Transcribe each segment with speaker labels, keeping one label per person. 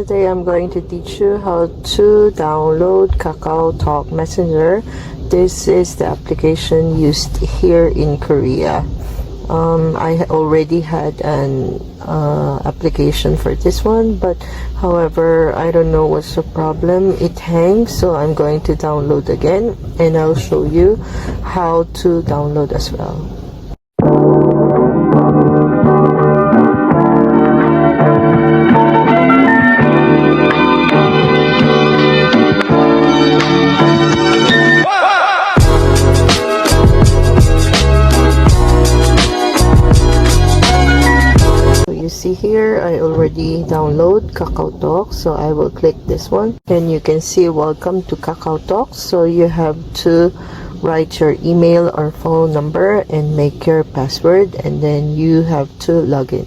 Speaker 1: Today I'm going to teach you how to download KakaoTalk Messenger. This is the application used here in Korea. I already had an application for this one, but however, I don't know what's the problem. It hangs, so I'm going to download again, and I'll show you how to download as well. See here, I already download KakaoTalk, so I will click this one, and you can see welcome to KakaoTalk. So you have to write your email or phone number and make your password, and then you have to log in,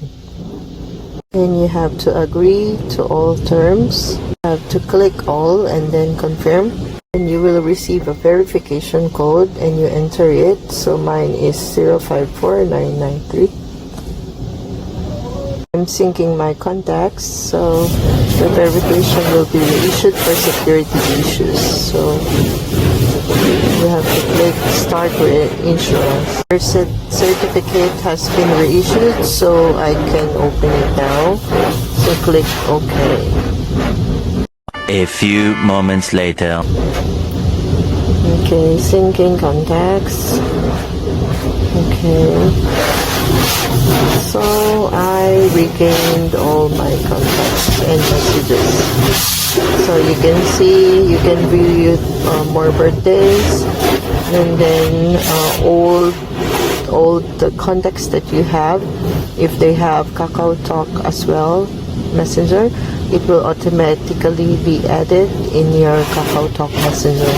Speaker 1: and you have to agree to all terms. You have to click all and then confirm, and you will receive a verification code and you enter it. So mine is 054993. I'm syncing my contacts, so the verification will be reissued for security issues. So you have to click start insurance. Your certificate has been reissued, so I can open it now. So click OK.
Speaker 2: A few moments later.
Speaker 1: Okay, syncing contacts. Okay. So I regained all my contacts and messages. So you can see, you can view more birthdays, and then all the contacts that you have. If they have KakaoTalk as well, Messenger, it will automatically be added in your KakaoTalk Messenger.